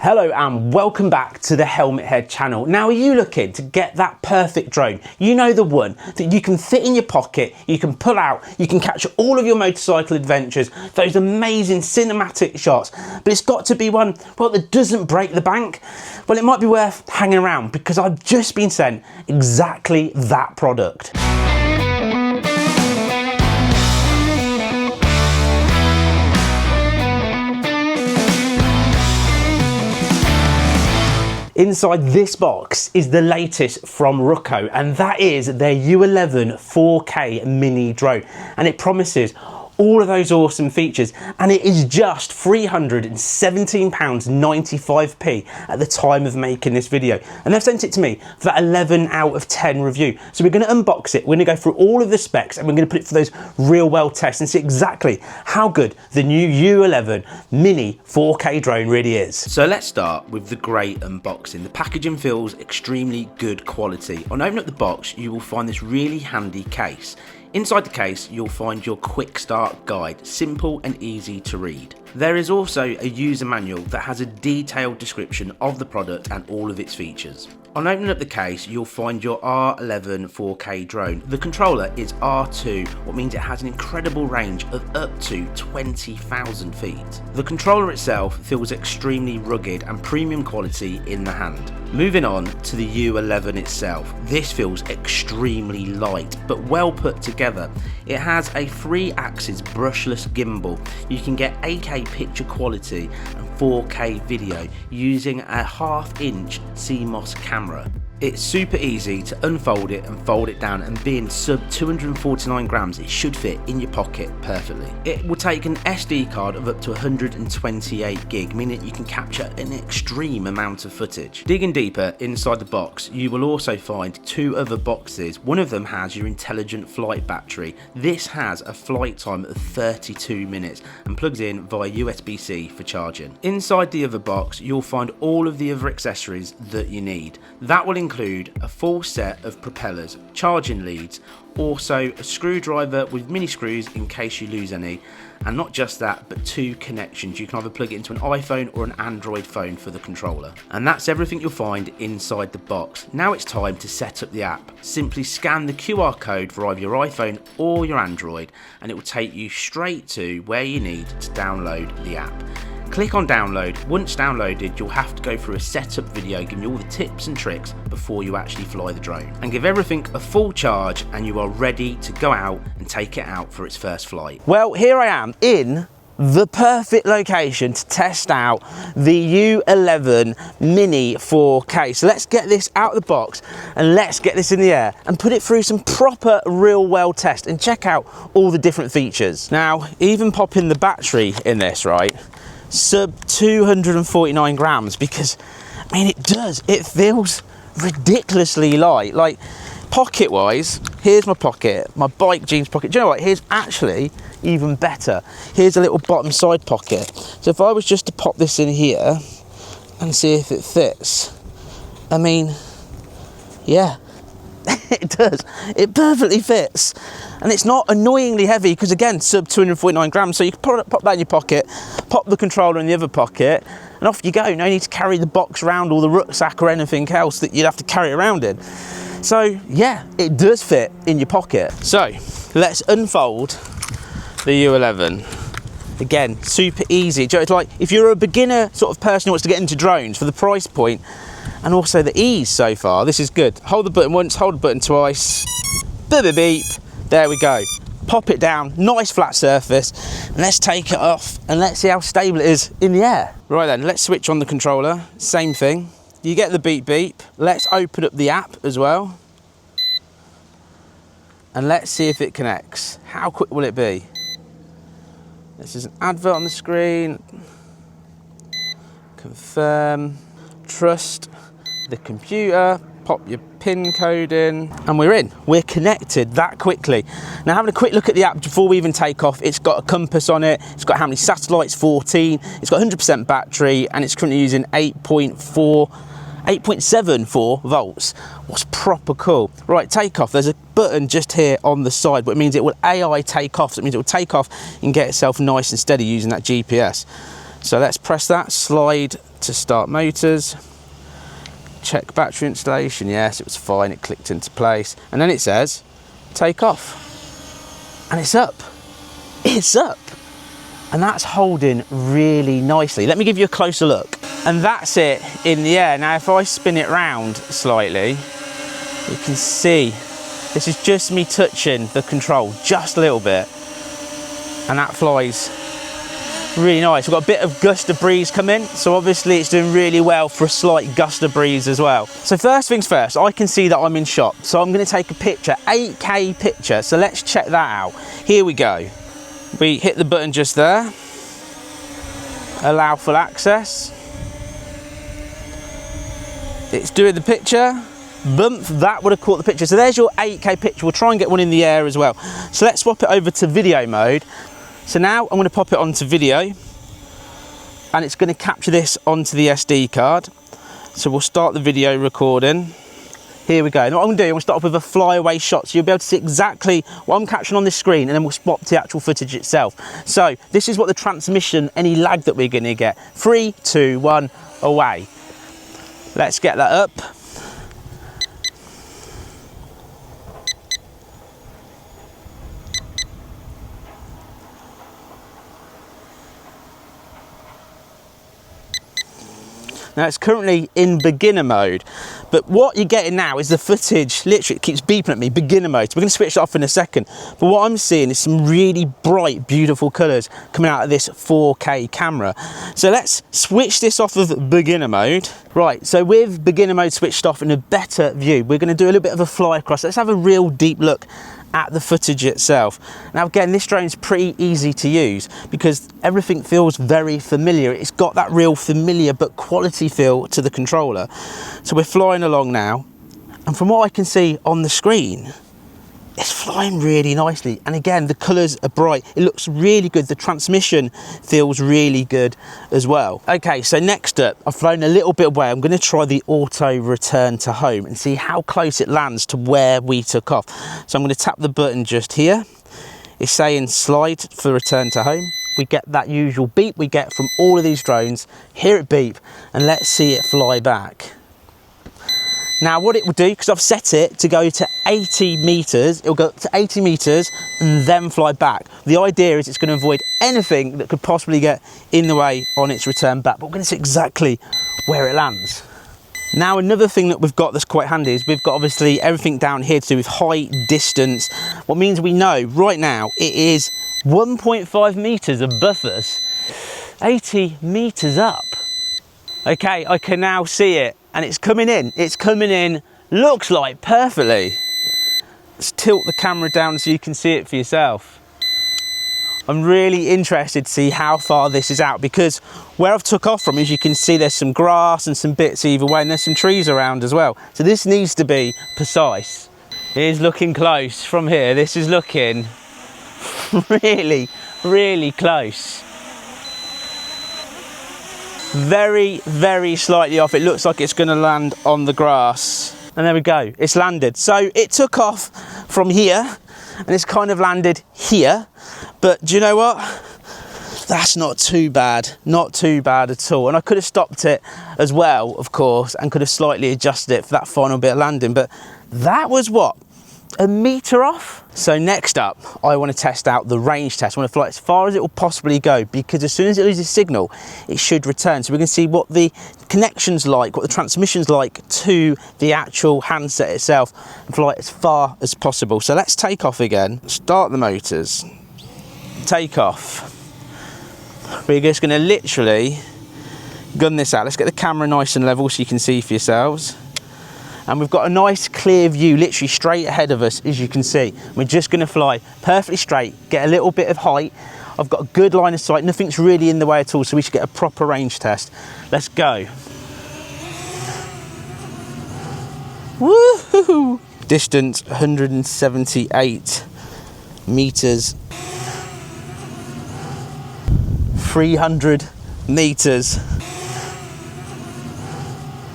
Hello and welcome back to the Helmet Head channel. Now, are you looking to get that perfect drone? You know, the one that you can fit in your pocket, you can pull out, you can capture all of your motorcycle adventures, those amazing cinematic shots, but it's got to be one, well, that doesn't break the bank. Well, it might be worth hanging around because I've just been sent exactly that product. Inside this box is the latest from Ruko, and that is their U11 4K mini drone, and it promises all of those awesome features, and it is just £317.95 at the time of making this video, and they've sent it to me for that 11 out of 10 review. So we're going to unbox it, we're going to go through all of the specs, and we're going to put it for those real world tests and see exactly how good the new U11 Mini 4K drone really is. So let's start with the great unboxing. The packaging feels extremely good quality. On opening up the box, you will find this really handy case. Inside the case, you'll find your quick start guide, simple and easy to read. There is also a user manual that has a detailed description of the product and all of its features. On opening up the case, you'll find your R11 4K drone. The controller is R2, what means it has an incredible range of up to 20,000 feet. The controller itself feels extremely rugged and premium quality in the hand. Moving on to the U11 itself, this feels extremely light but well put together. It has a 3-axis brushless gimbal. You can get 8K picture quality and 4K video using a 1/2-inch CMOS camera. It's super easy to unfold it and fold it down, and being sub 249 grams, it should fit in your pocket perfectly. It will take an SD card of up to 128 gig, meaning you can capture an extreme amount of footage. Digging deeper inside the box, you will also find 2 other boxes. One of them has your intelligent flight battery. This has a flight time of 32 minutes and plugs in via USB-C for charging. Inside the other box, you'll find all of the other accessories that you need. That will include a full set of propellers, charging leads, also a screwdriver with mini screws in case you lose any, and not just that, but 2 connections. You can either plug it into an iPhone or an Android phone for the controller. And that's everything you'll find inside the box. Now it's time to set up the app. Simply scan the QR code for either your iPhone or your Android, and it will take you straight to where you need to download the app. Click on download. Once downloaded, you'll have to go through a setup video giving you all the tips and tricks before you actually fly the drone. And give everything a full charge and you are ready to go out and take it out for its first flight. Well, here I am in the perfect location to test out the U11 Mini 4K. So let's get this out of the box and let's get this in the air and put it through some proper real world test and check out all the different features. Now, even popping the battery in this, right? Sub 249 grams, because I mean it feels ridiculously light. Like, pocket wise, here's my pocket, my bike jeans pocket. Do you know what, here's actually even better. Here's a little bottom side pocket, so if I was just to pop this in here and see if it fits, I mean, yeah, it does. It perfectly fits, and it's not annoyingly heavy because, again, sub 249 grams. So you can pop that in your pocket, pop the controller in the other pocket, and off you go. No need to carry the box around or the rucksack or anything else that you'd have to carry around in. So yeah, it does fit in your pocket. So let's unfold the U11. Again, super easy. It's like if you're a beginner sort of person who wants to get into drones, for the price point and also the ease so far, this is good. Hold the button once, hold the button twice, beep beep beep, there we go. Pop it down, nice flat surface, and let's take it off and let's see how stable it is in the air. Right then, let's switch on the controller, same thing. You get the beep beep. Let's open up the app as well. And let's see if it connects. How quick will it be? This is an advert on the screen. Confirm, trust the computer, pop your PIN code in, and we're in. We're connected that quickly. Now, having a quick look at the app before we even take off, it's got a compass on it, it's got how many satellites, 14, it's got 100% battery, and it's currently using 8.74 volts. What's proper cool. Right, take off. There's a button just here on the side, but it means it will AI take off. So it means it will take off and get itself nice and steady using that GPS. So let's press that, slide to start motors, check battery installation. Yes, it was fine, it clicked into place. And then it says, take off. And it's up. It's up. And that's holding really nicely. Let me give you a closer look. And that's it in the air. Now, if I spin it round slightly, you can see this is just me touching the control just a little bit. And that flies really nice. We've got a bit of gust of breeze come in, so obviously it's doing really well for a slight gust of breeze as well. So first things first, I can see that I'm in shot, so I'm going to take a picture, 8K picture. So let's check that out. Here we go. We hit the button just there, allow full access. It's doing the picture. Bump, that would have caught the picture. So there's your 8K picture. We'll try and get one in the air as well. So let's swap it over to video mode. So now I'm going to pop it onto video, and it's going to capture this onto the SD card. So we'll start the video recording. Here we go. And what I'm going to do, I'm going to start off with a flyaway shot, so you'll be able to see exactly what I'm capturing on this screen, and then we'll swap to the actual footage itself. So this is what the transmission, any lag that we're going to get. 3, 2, 1, away. Let's get that up. Now it's currently in beginner mode, but what you're getting now is the footage, literally it keeps beeping at me, beginner mode. So we're going to switch it off in a second. But what I'm seeing is some really bright, beautiful colours coming out of this 4K camera. So let's switch this off of beginner mode. Right, so with beginner mode switched off in a better view, we're going to do a little bit of a fly across. Let's have a real deep look at the footage itself. Now again, this drone's pretty easy to use because everything feels very familiar. It's got that real familiar but quality feel to the controller. So we're flying along now, and from what I can see on the screen, it's flying really nicely. And again, the colours are bright. It looks really good. The transmission feels really good as well. Okay, so next up, I've flown a little bit away. I'm going to try the auto return to home and see how close it lands to where we took off. So I'm going to tap the button just here. It's saying slide for return to home. We get that usual beep we get from all of these drones. Hear it beep, and let's see it fly back. Now what it will do, because I've set it to go to 80 meters, it'll go up to 80 meters and then fly back. The idea is it's going to avoid anything that could possibly get in the way on its return back, but we're going to see exactly where it lands. Now another thing that we've got that's quite handy is we've got obviously everything down here to do with height, distance, what means we know right now it is 1.5 meters above us, 80 meters up. Okay, I can now see it. And it's coming in, looks like perfectly. Let's tilt the camera down so you can see it for yourself. I'm really interested to see how far this is out, because where I've took off from, as you can see, there's some grass and some bits either way, and there's some trees around as well. So this needs to be precise. It is looking close from here. This is looking really, really close. Very, very slightly off. It looks like it's going to land on the grass. And there we go, it's landed. So it took off from here and it's kind of landed here. But do you know what? That's not too bad, not too bad at all. And I could have stopped it as well, of course, and could have slightly adjusted it for that final bit of landing. But that was what? A meter off? So next up, I want to test out the range test. I want to fly as far as it will possibly go, because as soon as it loses signal, it should return. So we're going to see what the connection's like, what the transmission's like to the actual handset itself, and fly as far as possible. So let's take off again, start the motors, take off. We're just going to literally gun this out. Let's get the camera nice and level so you can see for yourselves. And we've got a nice clear view literally straight ahead of us, as you can see. We're just going to fly perfectly straight, get a little bit of height. I've got a good line of sight, nothing's really in the way at all, so we should get a proper range test. Let's go. Woohoo! Distance 178 meters. 300 meters.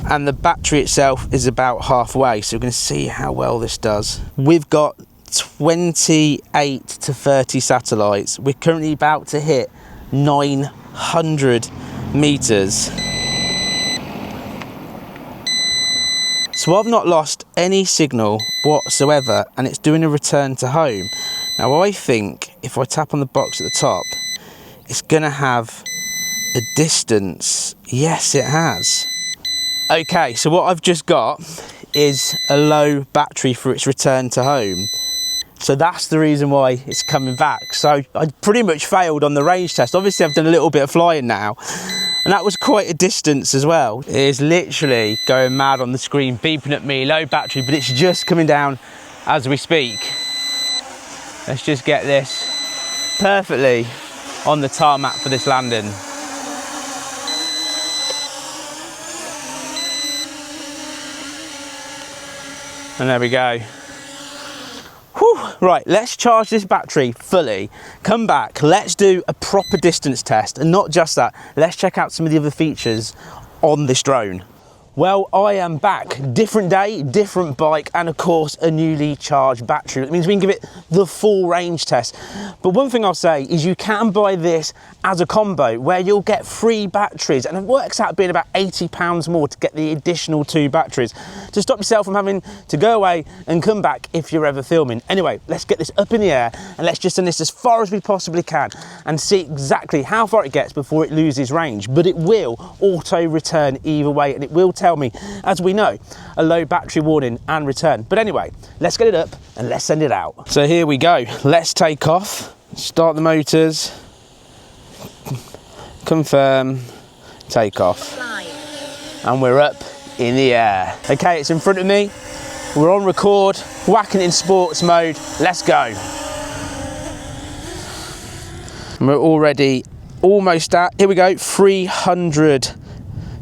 And the battery itself is about halfway, so we're going to see how well this does. We've got 28 to 30 satellites. We're currently about to hit 9 300 meters. So I've not lost any signal whatsoever, and it's doing a return to home. Now I think if I tap on the box at the top, it's gonna have a distance. Yes, it has. Okay, so what I've just got is a low battery for its return to home. So that's the reason why it's coming back. So I pretty much failed on the range test. Obviously I've done a little bit of flying now, and that was quite a distance as well. It is literally going mad on the screen, beeping at me, low battery, but it's just coming down as we speak. Let's just get this perfectly on the tarmac for this landing. And there we go. Whew. Right, let's charge this battery fully, come back, let's do a proper distance test, and not just that, let's check out some of the other features on this drone. Well, I am back. Different day, different bike, and of course a newly charged battery. It means we can give it the full range test. But one thing I'll say is you can buy this as a combo where you'll get 3 batteries, and it works out being about £80 more to get the additional 2 batteries to stop yourself from having to go away and come back if you're ever filming. Anyway, let's get this up in the air and let's just send this as far as we possibly can and see exactly how far it gets before it loses range. But it will auto return either way, and it will tell me, as we know, a low battery warning and return. But anyway, let's get it up and let's send it out. So here we go. Let's take off, start the motors, confirm, take off, and we're up in the air. Okay, it's in front of me. We're on record, whacking it in sports mode. Let's go. And we're already almost at, here we go, 300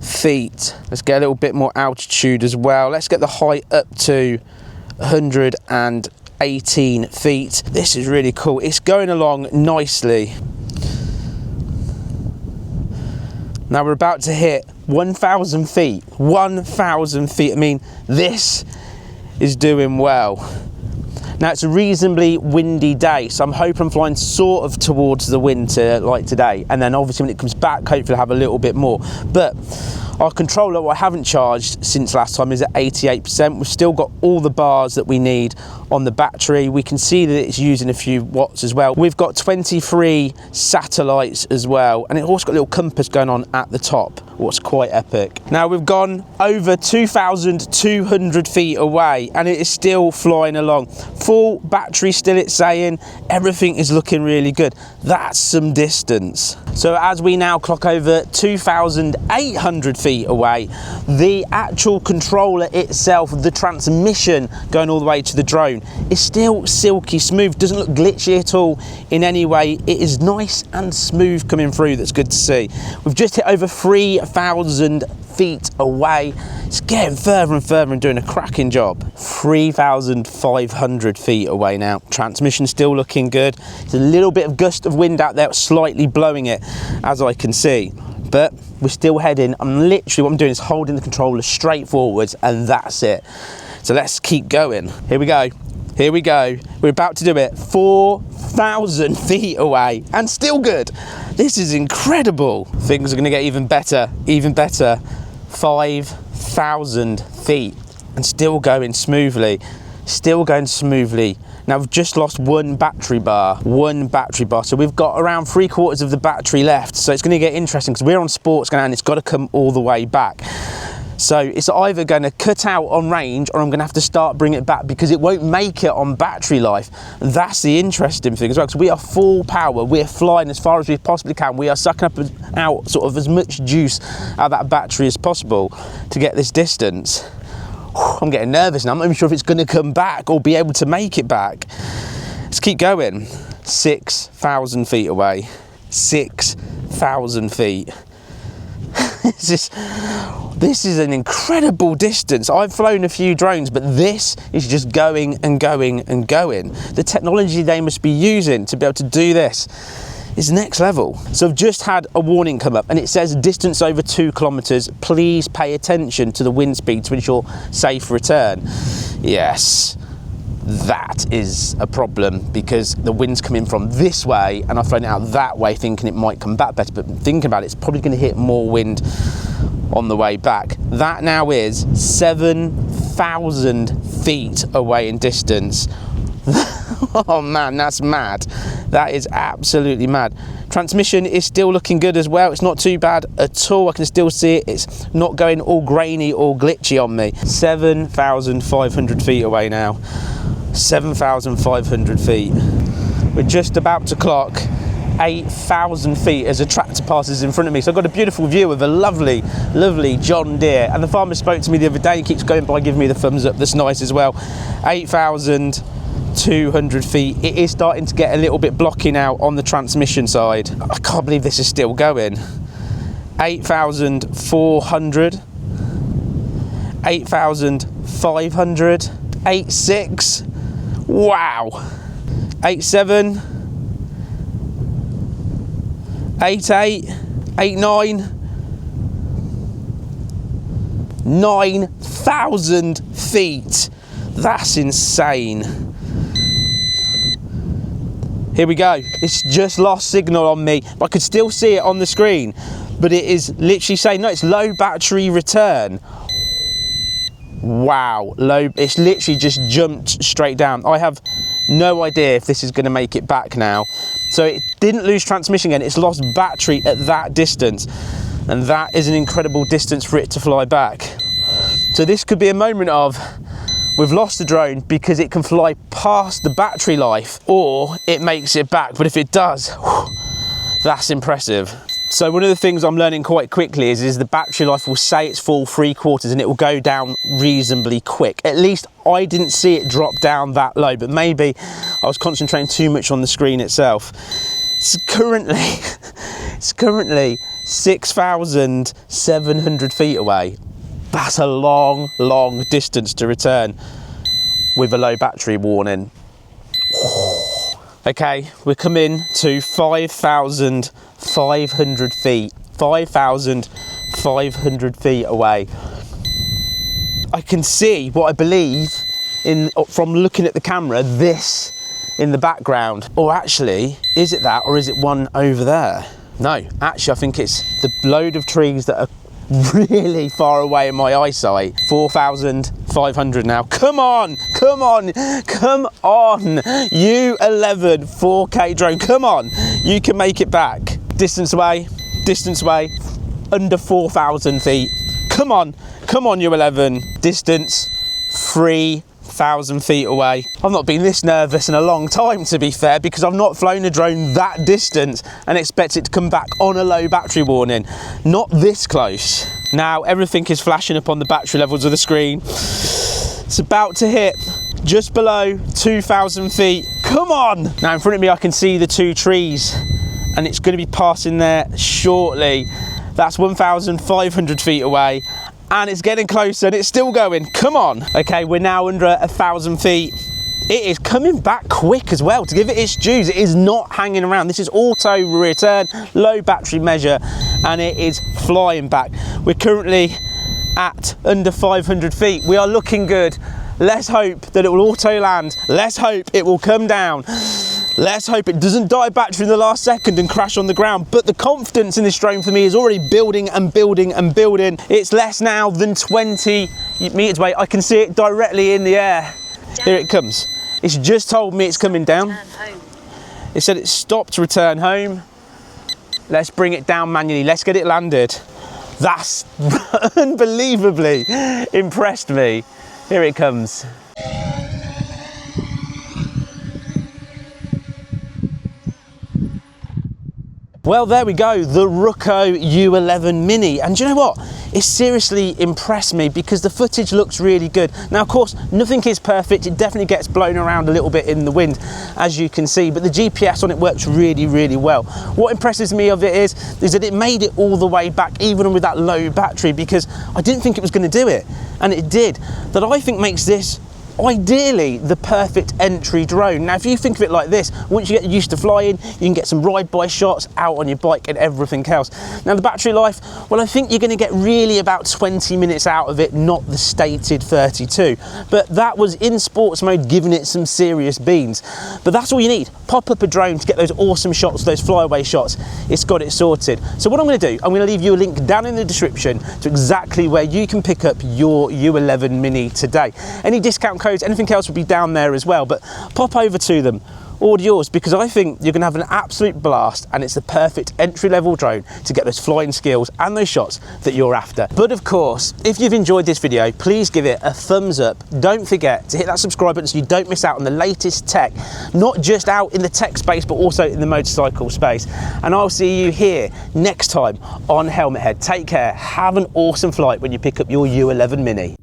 feet. Let's get a little bit more altitude as well. Let's get the height up to 118 feet. This is really cool. It's going along nicely. Now we're about to hit 1,000 feet. 1,000 feet. I mean, this is doing well. Now it's a reasonably windy day, so I'm hoping I'm flying sort of towards the winter like today, and then obviously when it comes back, hopefully I'll have a little bit more. But our controller, what I haven't charged since last time, is at 88%. We've still got all the bars that we need on the battery. We can see that it's using a few watts as well. We've got 23 satellites as well, and it's also got a little compass going on at the top, what's quite epic. Now we've gone over 2,200 feet away, and it is still flying along. Full battery still, it's saying. Everything is looking really good. That's some distance. So as we now clock over 2,800 feet away, the actual controller itself, the transmission going all the way to the drone, is still silky smooth. Doesn't look glitchy at all in any way. It is nice and smooth coming through. That's good to see. We've just hit over 3,000 feet away. It's getting further and further and doing a cracking job. 3,500 feet away now. Transmission still looking good. There's a little bit of gust of wind out there, slightly blowing it, as I can see. But we're still heading. What I'm doing is holding the controller straight forwards, and that's it. So let's keep going. Here we go. Here we go. We're about to do it. 4,000 feet away, and still good. This is incredible. Things are going to get even better, even better. 5,000 feet, and still going smoothly. Still going smoothly. Now we've just lost one battery bar, so we've got around 3/4 of the battery left. So it's going to get interesting because we're on sports ground and it's got to come all the way back. So it's either going to cut out on range, or I'm going to have to start bringing it back because it won't make it on battery life. That's the interesting thing as well, because we are full power. We're flying as far as we possibly can. We are sucking up out sort of as much juice out of that battery as possible to get this distance. I'm getting nervous now. I'm not even sure if it's going to come back or be able to make it back. Let's keep going. 6,000 feet away. 6,000 feet. This is an incredible distance. I've flown a few drones, but this is just going and going and going. The technology they must be using to be able to do this is next level. So I've just had a warning come up, and it says distance over 2 kilometers. Please pay attention to the wind speed to ensure safe return. Yes, that is a problem because the wind's coming from this way and I've thrown it out that way thinking it might come back better, but thinking about it, it's probably going to hit more wind on the way back. That now is 7,000 feet away in distance. Oh man, that's mad. That is absolutely mad. Transmission is still looking good as well. It's not too bad at all. I can still see it. It's not going all grainy or glitchy on me. 7,500 feet away now. 7,500 feet. We're just about to clock 8,000 feet as a tractor passes in front of me. So I've got a beautiful view of a lovely, lovely John Deere. And the farmer spoke to me the other day and keeps going by giving me the thumbs up. That's nice as well. 8,200 feet. It is starting to get a little bit blocky now on the transmission side. I can't believe this is still going. 8,400. 8,500. 8.6. Wow. 8.7. 8.8. 8.9. 9,000 feet. That's insane. Here we go. It's just lost signal on me. I could still see it on the screen, but it is literally saying, no, it's low battery return. Wow, low, it's literally just jumped straight down. I have no idea if this is going to make it back now. So it didn't lose transmission again, it's lost battery at that distance. And that is an incredible distance for it to fly back. So this could be a moment of, we've lost the drone because it can fly past the battery life, or it makes it back. But if it does, whew, that's impressive. So one of the things I'm learning quite quickly is the battery life will say it's full 3/4 and it will go down reasonably quick. At least I didn't see it drop down that low, but maybe I was concentrating too much on the screen itself. It's currently 6,700 feet away. That's a long, long distance to return with a low battery warning. Okay, we're coming to 5,500 feet. 5,500 feet away. I can see what I believe from looking at the camera, this in the background. Or actually, is it that or is it one over there? No, actually I think it's the load of trees that are really far away in my eyesight. 4,500 now. Come on, come on, come on. U11 4K drone, come on. You can make it back. Distance away, under 4,000 feet. Come on, come on U11. Distance 3,000 feet away. I've not been this nervous in a long time, to be fair, because I've not flown a drone that distance and expect it to come back on a low battery warning. Not this close. Now everything is flashing up on the battery levels of the screen. It's about to hit just below 2,000 feet. Come on! Now in front of me I can see the two trees and it's going to be passing there shortly. That's 1,500 feet away. And it's getting closer and it's still going. Come on. Okay, we're now under 1,000 feet. It is coming back quick as well. To give it its dues, it is not hanging around. This is auto return, low battery measure, and it is flying back. We're currently at under 500 feet. We are looking good. Let's hope that it will auto land. Let's hope it will come down. Let's hope it doesn't die battery in the last second and crash on the ground. But the confidence in this drone for me is already building and building and building. It's less now than 20 meters away. I can see it directly in the air. Down. Here it comes. It's just told me it's coming down. It said it stopped to return home. Let's bring it down manually. Let's get it landed. That's unbelievably impressed me. Here it comes. Well, there we go, the Ruko U11MINI. And do you know what? It seriously impressed me because the footage looks really good. Now, of course, nothing is perfect. It definitely gets blown around a little bit in the wind, as you can see, but the GPS on it works really, really well. What impresses me of it is that it made it all the way back, even with that low battery, because I didn't think it was going to do it, and it did. That I think makes this ideally the perfect entry drone. Now, if you think of it like this, once you get used to flying, you can get some ride-by shots out on your bike and everything else. Now, the battery life, well, I think you're going to get really about 20 minutes out of it, not the stated 32. But that was in sports mode, giving it some serious beans. But that's all you need. Pop up a drone to get those awesome shots, those flyaway shots. It's got it sorted. So what I'm going to do, I'm going to leave you a link down in the description to exactly where you can pick up your U11MINI today. Any discount codes, anything else will be down there as well, but pop over to them. Order yours, because I think you're going to have an absolute blast, and it's the perfect entry-level drone to get those flying skills and those shots that you're after. But of course, if you've enjoyed this video, please give it a thumbs up. Don't forget to hit that subscribe button so you don't miss out on the latest tech, not just out in the tech space, but also in the motorcycle space. And I'll see you here next time on Helmet Head. Take care, have an awesome flight when you pick up your U11MINI.